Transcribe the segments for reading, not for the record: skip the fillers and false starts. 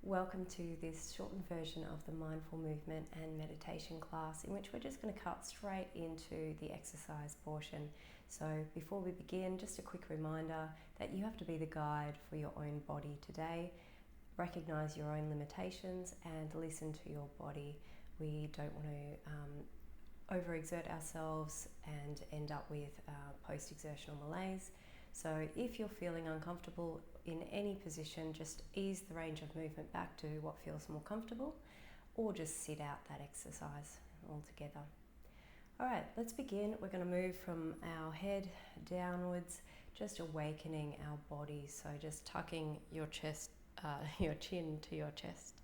Welcome to this shortened version of the mindful movement and meditation class, in which we're just going to cut straight into the exercise portion. So before we begin, just a quick reminder that you have to be the guide for your own body today. Recognize your own limitations and listen to your body. We don't want to overexert ourselves and end up with post-exertional malaise. So if you're feeling uncomfortable in any position, just ease the range of movement back to what feels more comfortable, or just sit out that exercise altogether. All right, let's begin. We're going to move from our head downwards, just awakening our body. So just tucking your chest, your chin to your chest.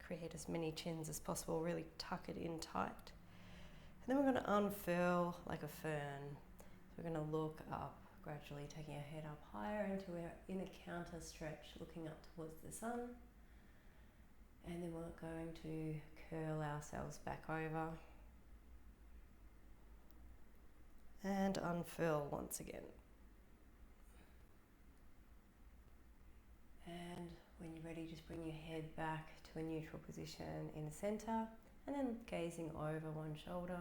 Create as many chins as possible, really tuck it in tight. And then we're going to unfurl like a fern. So we're going to look up, gradually taking our head up higher into our inner counter stretch, looking up towards the sun. And then we're going to curl ourselves back over and unfurl once again. And when you're ready, just bring your head back to a neutral position in the center, and then gazing over one shoulder.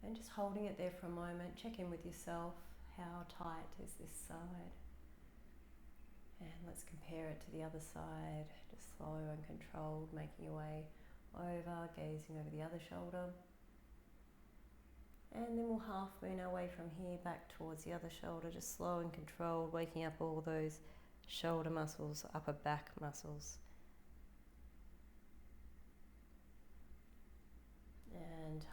And just holding it there for a moment. Check in with yourself. How tight is this side? And let's compare it to the other side. Just slow and controlled, making your way over, gazing over the other shoulder. And then we'll half moon our way from here back towards the other shoulder, just slow and controlled, waking up all those shoulder muscles, upper back muscles. And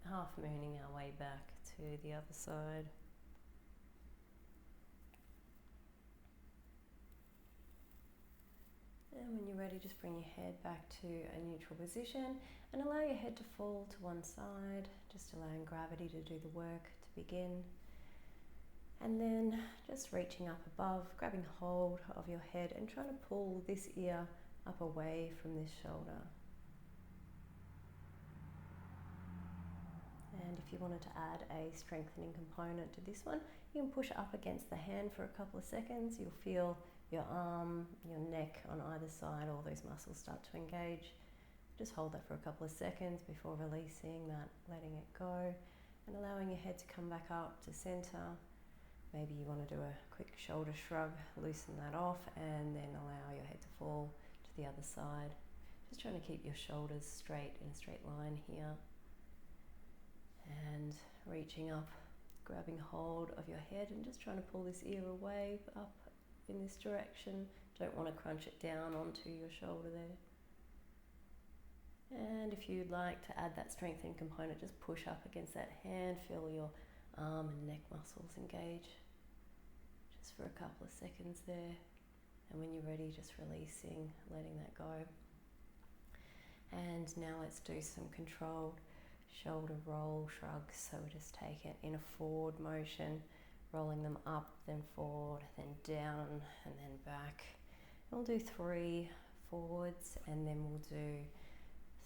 half mooning our way back to the other side. And when you're ready, just bring your head back to a neutral position and allow your head to fall to one side, just allowing gravity to do the work to begin. And then just reaching up above, grabbing hold of your head and trying to pull this ear up away from this shoulder. And if you wanted to add a strengthening component to this one, you can push up against the hand for a couple of seconds. You'll feel your arm, your neck on either side, all those muscles start to engage. Just hold that for a couple of seconds before releasing that, letting it go, and allowing your head to come back up to center. Maybe you want to do a quick shoulder shrug, loosen that off, and then allow your head to fall to the other side. Just trying to keep your shoulders straight in a straight line here. And reaching up, grabbing hold of your head and just trying to pull this ear away up in this direction. Don't want to crunch it down onto your shoulder there. And if you'd like to add that strengthening component, just push up against that hand, feel your arm and neck muscles engage. Just for a couple of seconds there. And when you're ready, just releasing, letting that go. And now let's do some controlled shoulder roll shrugs. So we just take it in a forward motion, rolling them up, then forward, then down, and then back. And we'll do 3 forwards, and then we'll do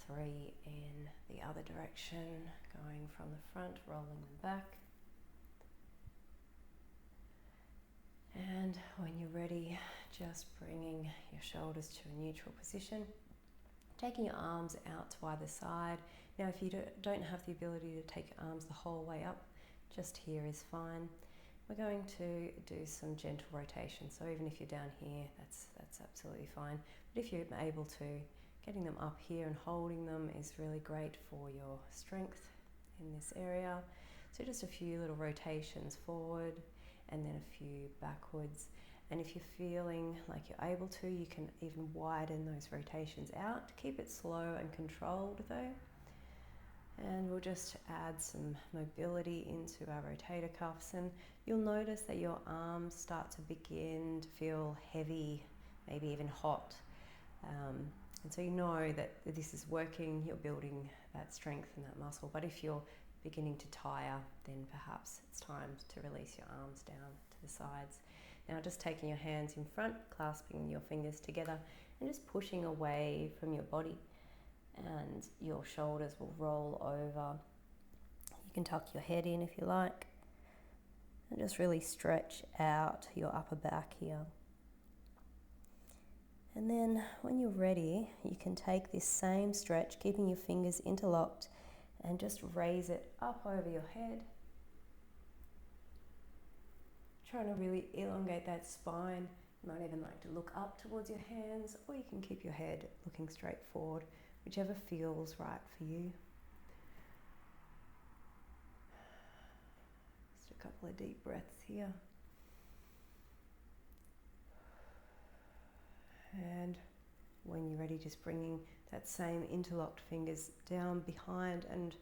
3 in the other direction, going from the front, rolling them back. And when you're ready, just bringing your shoulders to a neutral position, taking your arms out to either side. Now, if you don't have the ability to take your arms the whole way up, just here is fine. We're going to do some gentle rotation. So even if you're down here, that's absolutely fine. But if you're able to, getting them up here and holding them is really great for your strength in this area. So just a few little rotations forward and then a few backwards. And if you're feeling like you're able to, you can even widen those rotations out. Keep it slow and controlled though. And we'll just add some mobility into our rotator cuffs, and you'll notice that your arms start to begin to feel heavy, maybe even hot. And so you know that this is working, you're building that strength in that muscle. But if you're beginning to tire, then perhaps it's time to release your arms down to the sides. Now just taking your hands in front, clasping your fingers together, and just pushing away from your body. And your shoulders will roll over. You can tuck your head in if you like. And just really stretch out your upper back here. And then when you're ready, you can take this same stretch, keeping your fingers interlocked, and just raise it up over your head. Trying to really elongate that spine. You might even like to look up towards your hands, or you can keep your head looking straight forward, whichever feels right for you. Just a couple of deep breaths here. And when you're ready, just bringing that same interlocked fingers down behind and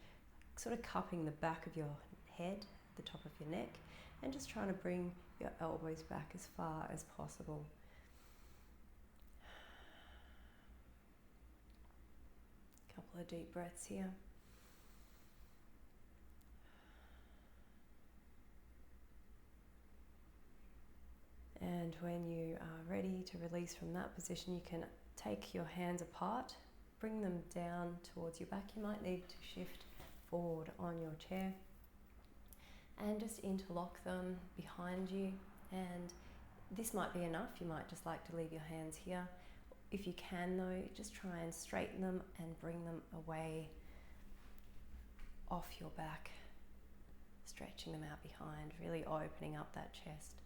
sort of cupping the back of your head, the top of your neck, and just trying to bring your elbows back as far as possible. Couple of deep breaths here. And when you are ready to release from that position, you can take your hands apart, bring them down towards your back. You might need to shift forward on your chair and just interlock them behind you. And this might be enough. You might just like to leave your hands here. If you can though, just try and straighten them and bring them away off your back, stretching them out behind, really opening up that chest.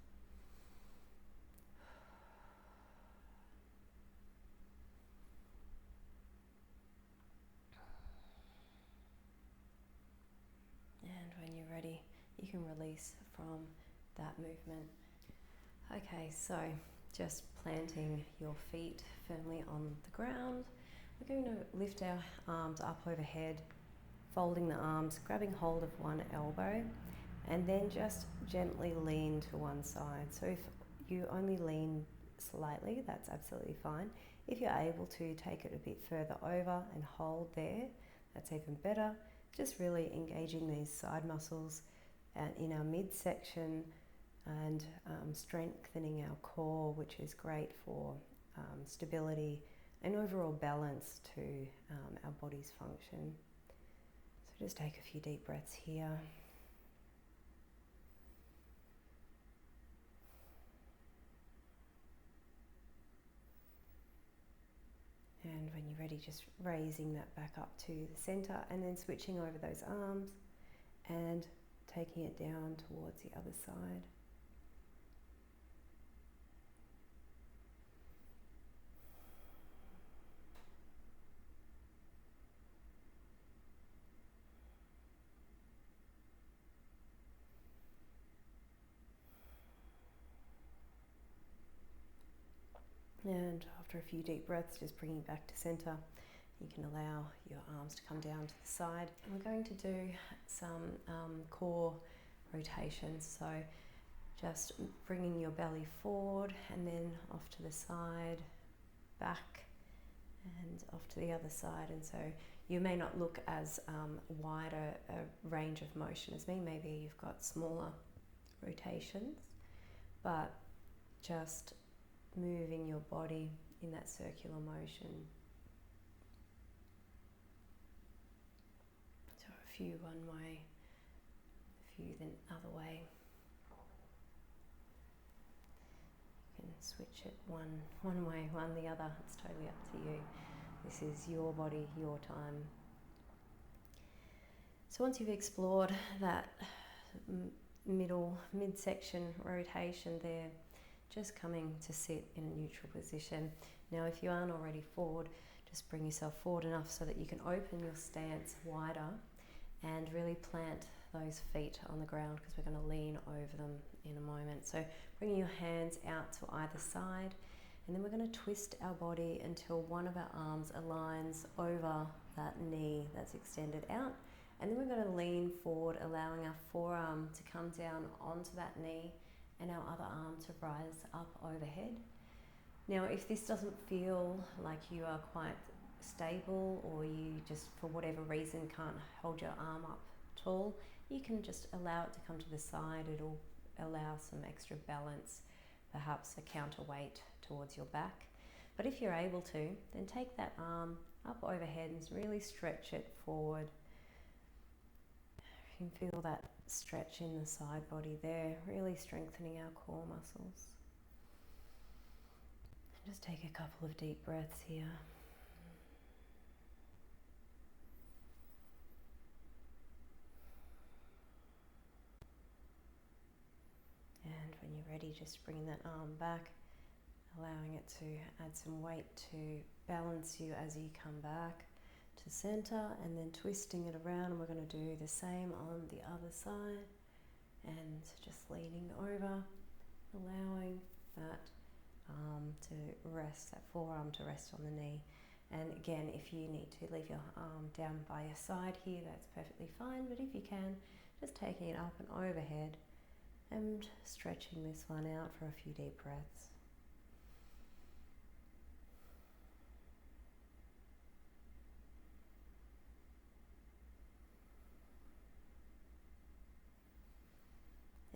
And when you're ready, you can release from that movement. Okay, so just planting your feet firmly on the ground. We're going to lift our arms up overhead, folding the arms, grabbing hold of one elbow, and then just gently lean to one side. So if you only lean slightly, that's absolutely fine. If you're able to take it a bit further over and hold there, that's even better. Just really engaging these side muscles in our midsection and strengthening our core, which is great for stability and overall balance to our body's function. So just take a few deep breaths here. And when you're ready, just raising that back up to the center and then switching over those arms and taking it down towards the other side. And after a few deep breaths, just bringing back to center, you can allow your arms to come down to the side. And we're going to do some core rotations. So just bringing your belly forward and then off to the side, back and off to the other side. And so you may not look as wide a range of motion as me. Maybe you've got smaller rotations, but just moving your body in that circular motion. So a few one way, a few then other way. You can switch it one way, one the other. It's totally up to you. This is your body, your time. So once you've explored that midsection rotation there, just coming to sit in a neutral position. Now if you aren't already forward, just bring yourself forward enough so that you can open your stance wider and really plant those feet on the ground, because we're going to lean over them in a moment. So bringing your hands out to either side, and then we're going to twist our body until one of our arms aligns over that knee that's extended out, and then we're going to lean forward, allowing our forearm to come down onto that knee and our other arm to rise up overhead. Now if this doesn't feel like you are quite stable, or you just for whatever reason can't hold your arm up tall, you can just allow it to come to the side. It'll allow some extra balance, perhaps a counterweight towards your back. But if you're able to, then take that arm up overhead and really stretch it forward. You can feel that stretch in the side body there, really strengthening our core muscles. Just take a couple of deep breaths here. And when you're ready, just bring that arm back, allowing it to add some weight to balance you as you come back to center, and then twisting it around. And we're going to do the same on the other side, and just leaning over, allowing that arm to rest, that forearm to rest on the knee. And again, if you need to leave your arm down by your side here, that's perfectly fine, but if you can, just taking it up and overhead and stretching this one out for a few deep breaths.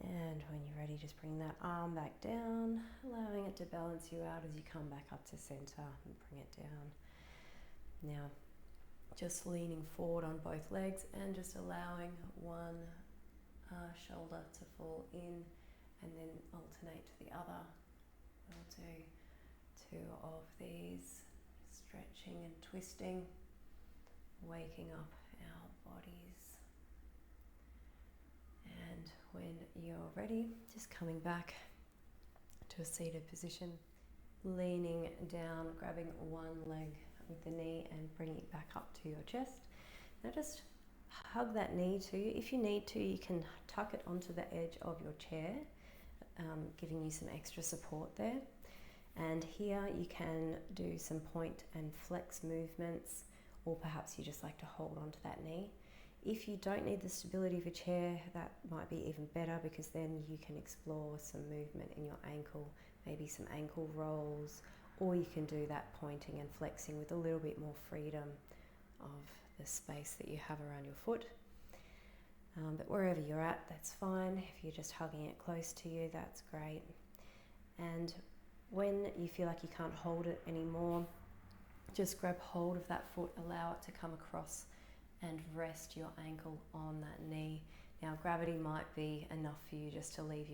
And when you're ready, just bring that arm back down, allowing it to balance you out as you come back up to center and bring it down. Now, just leaning forward on both legs and just allowing one shoulder to fall in and then alternate to the other. We'll do 2 of these, stretching and twisting, waking up our bodies. And when you're ready, just coming back to a seated position, leaning down, grabbing one leg with the knee and bringing it back up to your chest. Now just hug that knee to you. If you need to, you can tuck it onto the edge of your chair, giving you some extra support there. And here you can do some point and flex movements, or perhaps you just like to hold onto that knee. If you don't need the stability of a chair, that might be even better, because then you can explore some movement in your ankle, maybe some ankle rolls, or you can do that pointing and flexing with a little bit more freedom of the space that you have around your foot. But wherever you're at, that's fine. If you're just hugging it close to you, that's great. And when you feel like you can't hold it anymore, just grab hold of that foot, allow it to come across and rest your ankle on that knee. Now, gravity might be enough for you just to leave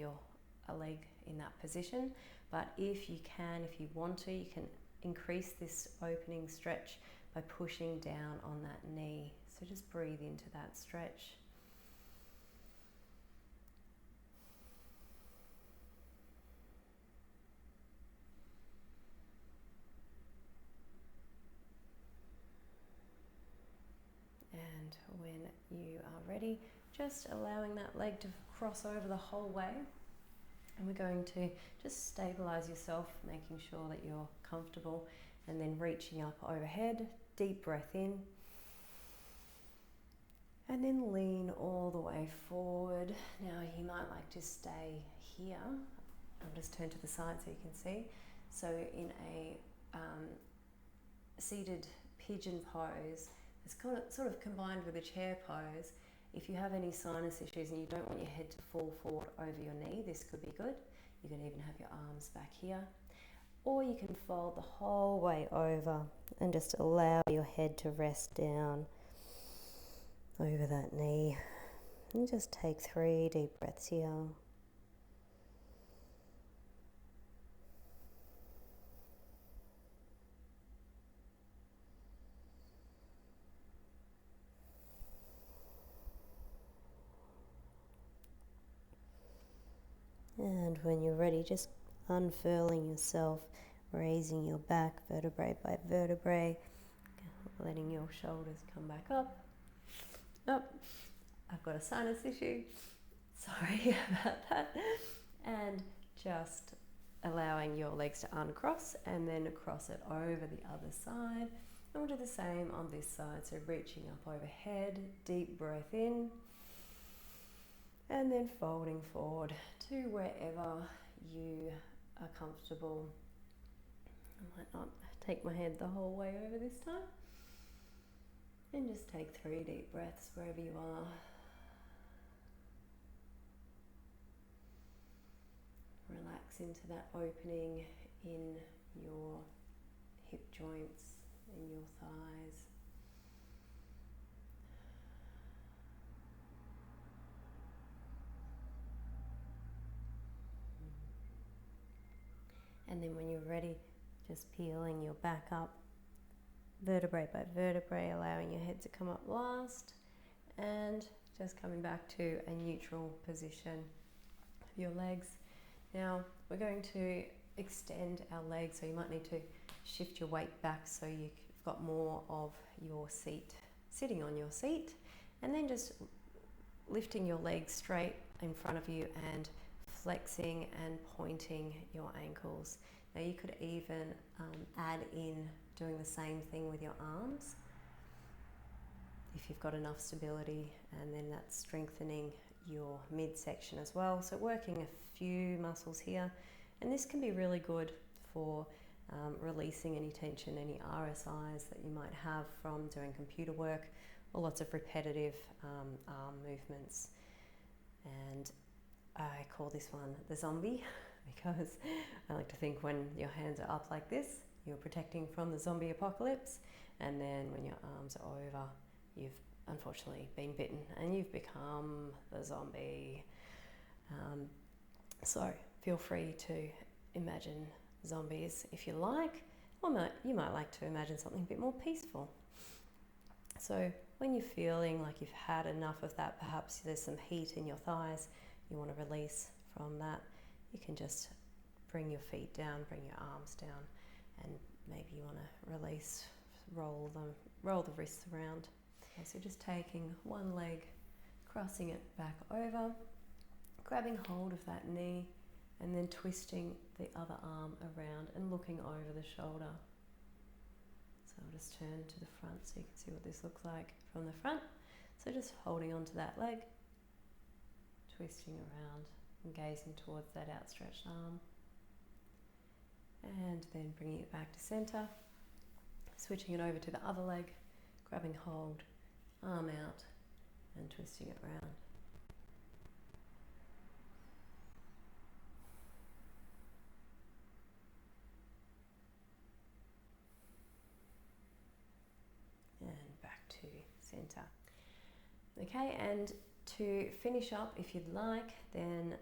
a leg in that position, but if you want to, you can increase this opening stretch by pushing down on that knee. So just breathe into that stretch. And when you are ready, just allowing that leg to cross over the whole way. And we're going to just stabilize yourself, making sure that you're comfortable, and then reaching up overhead, deep breath in, and then lean all the way forward. Now you might like to stay here. I'll just turn to the side so you can see. So in a seated pigeon pose, it's sort of combined with a chair pose. If you have any sinus issues and you don't want your head to fall forward over your knee, this could be good. You can even have your arms back here. Or you can fold the whole way over and just allow your head to rest down over that knee. And just take 3 deep breaths here. And when you're ready, just unfurling yourself, raising your back vertebrae by vertebrae, letting your shoulders come back up. I've got a sinus issue. Sorry about that. And just allowing your legs to uncross and then cross it over the other side. And we'll do the same on this side. So reaching up overhead, deep breath in, and then folding forward to wherever you are comfortable. I might not take my head the whole way over this time. And just take 3 deep breaths wherever you are. Relax into that opening in your hip joints, in your thighs. And then when you're ready, Just peeling your back up, vertebrae by vertebrae, allowing your head to come up last, and just coming back to a neutral position of your legs. Now we're going to extend our legs, so you might need to shift your weight back so you've got more of your seat sitting on your seat, and then just lifting your legs straight in front of you and flexing and pointing your ankles. Now you could even add in doing the same thing with your arms if you've got enough stability, and then that's strengthening your midsection as well. So working a few muscles here, and this can be really good for releasing any tension, any RSIs that you might have from doing computer work, or lots of repetitive arm movements. And I call this one the zombie because I like to think when your hands are up like this, you're protecting from the zombie apocalypse, and then when your arms are over, you've unfortunately been bitten and you've become the zombie. So feel free to imagine zombies if you like, or you might like to imagine something a bit more peaceful. So when you're feeling like you've had enough of that, perhaps there's some heat in your thighs, you want to release from that, you can just bring your feet down, bring your arms down, and maybe you want to release, roll the wrists around. Okay, so just taking one leg, crossing it back over, grabbing hold of that knee, and then twisting the other arm around and looking over the shoulder. So I'll just turn to the front so you can see what this looks like from the front. So just holding onto that leg, twisting around and gazing towards that outstretched arm. And then bringing it back to center, switching it over to the other leg, grabbing hold, arm out, and twisting it around. And back to center. Okay, and to finish up, if you'd like, then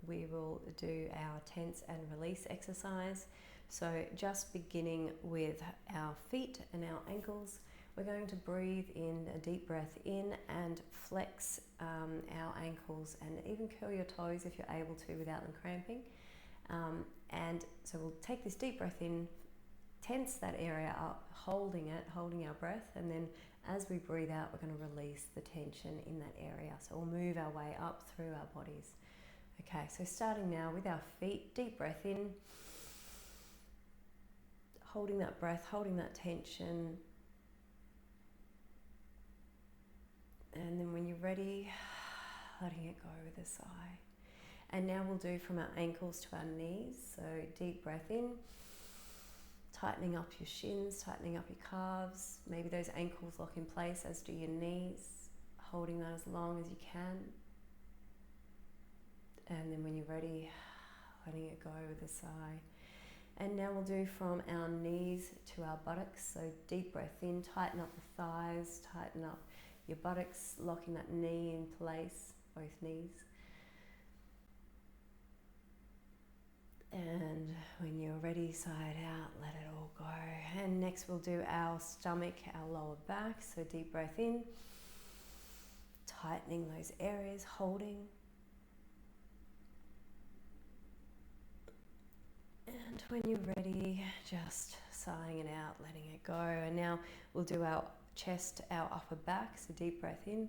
we will do our tense and release exercise. So just beginning with our feet and our ankles, we're going to breathe in a deep breath in and flex our ankles, and even curl your toes if you're able to without them cramping. And so we'll take this deep breath in, tense that area up, holding our breath, and then as we breathe out, we're going to release the tension in that area. So we'll move our way up through our bodies. Okay, so starting now with our feet, deep breath in, holding that breath, holding that tension. And then when you're ready, letting it go with a sigh. And now we'll do from our ankles to our knees. So deep breath in, tightening up your shins, tightening up your calves. Maybe those ankles lock in place, as do your knees, holding that as long as you can. And then when you're ready, letting it go with a sigh. And now we'll do from our knees to our buttocks. So deep breath in, tighten up the thighs, tighten up your buttocks, locking that knee in place, both knees. And when you're ready, side out, let it all go. And next we'll do our stomach, our lower back. So deep breath in, tightening those areas, holding. And when you're ready, just sighing it out, letting it go. And now we'll do our chest, our upper back. So deep breath in.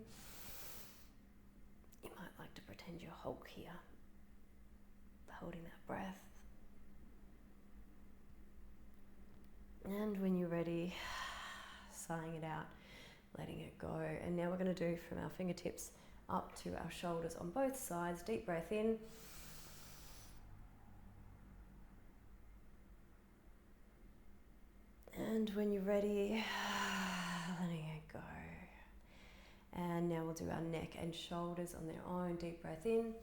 You might like to pretend you're Hulk here, holding that breath. And when you're ready, sighing it out, letting it go. And now we're going to do from our fingertips up to our shoulders on both sides. Deep breath in. And when you're ready, letting it go. And now we'll do our neck and shoulders on their own. Deep breath in.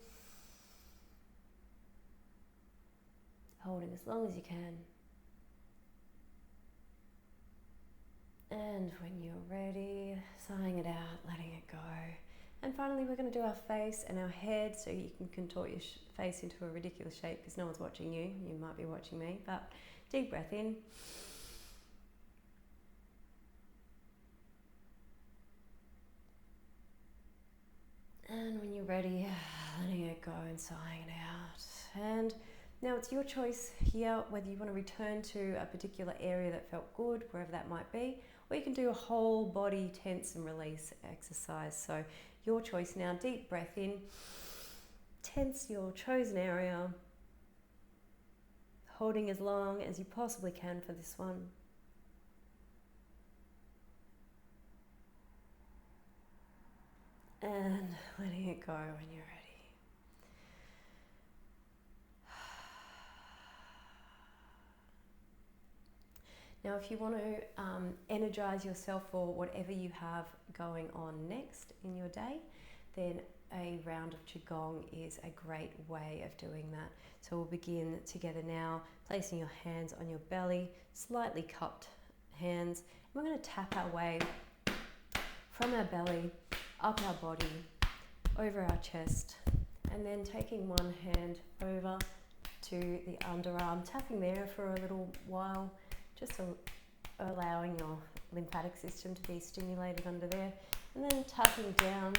Holding as long as you can. And when you're ready, sighing it out, letting it go. And finally, we're going to do our face and our head, so you can contort your face into a ridiculous shape because no one's watching you. You might be watching me, but Deep breath in. And when you're ready, letting it go and sighing it out. And now it's your choice here whether you want to return to a particular area that felt good, wherever that might be, or you can do a whole body tense and release exercise. So your choice now. Deep breath in. Tense your chosen area, holding as long as you possibly can for this one. And letting it go when you're ready. Now, if you want to energize yourself for whatever you have going on next in your day, then a round of Qigong is a great way of doing that. So we'll begin together now, placing your hands on your belly, slightly cupped hands. And we're going to tap our way from our belly, up our body, over our chest, and then taking one hand over to the underarm, tapping there for a little while, just allowing your lymphatic system to be stimulated under there, and then tapping down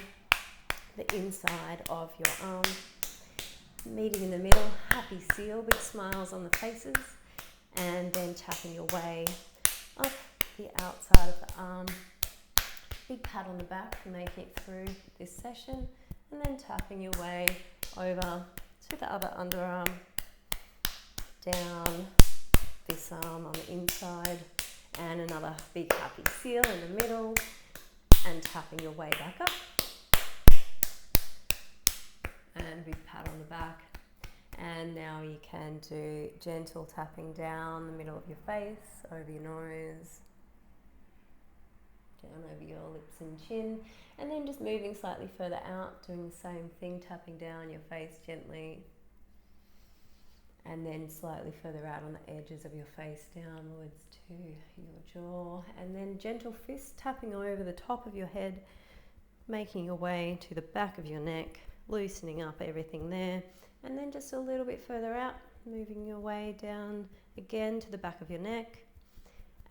the inside of your arm, meeting in the middle, happy seal, big smiles on the faces, and then tapping your way up the outside of the arm. Big pat on the back for making it through this session, and then tapping your way over to the other underarm, down this arm on the inside, and another big happy seal in the middle, and tapping your way back up, and big pat on the back. And now you can do gentle tapping down the middle of your face, over your nose, down over your lips and chin, and then just moving slightly further out, doing the same thing, tapping down your face gently, and then slightly further out on the edges of your face downwards to your jaw, and then gentle fist tapping over the top of your head, making your way to the back of your neck, loosening up everything there, and then just a little bit further out, moving your way down again to the back of your neck,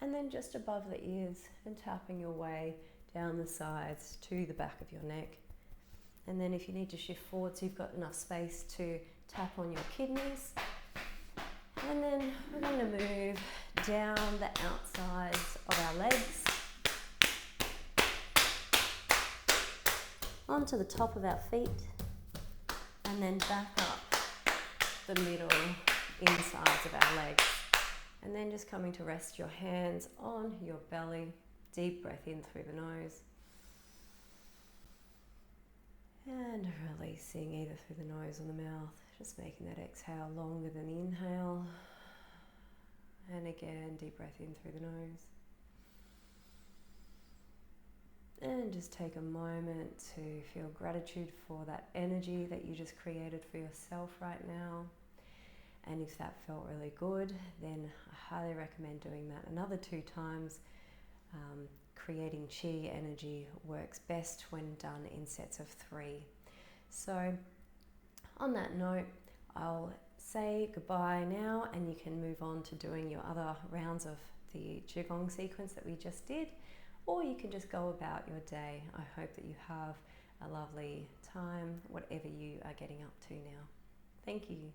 and then just above the ears, and tapping your way down the sides to the back of your neck. And then if you need to shift forward so you've got enough space to tap on your kidneys. And then we're going to move down the outsides of our legs onto the top of our feet, and then back up the middle insides of our legs. And then just coming to rest your hands on your belly. Deep breath in through the nose. And releasing either through the nose or the mouth. Just making that exhale longer than the inhale. And again, deep breath in through the nose. And just take a moment to feel gratitude for that energy that you just created for yourself right now. And if that felt really good, then I highly recommend doing that another 2 times. Creating chi energy works best when done in sets of 3. So on that note, I'll say goodbye now, and you can move on to doing your other rounds of the Qigong sequence that we just did, or you can just go about your day. I hope that you have a lovely time, whatever you are getting up to now. Thank you.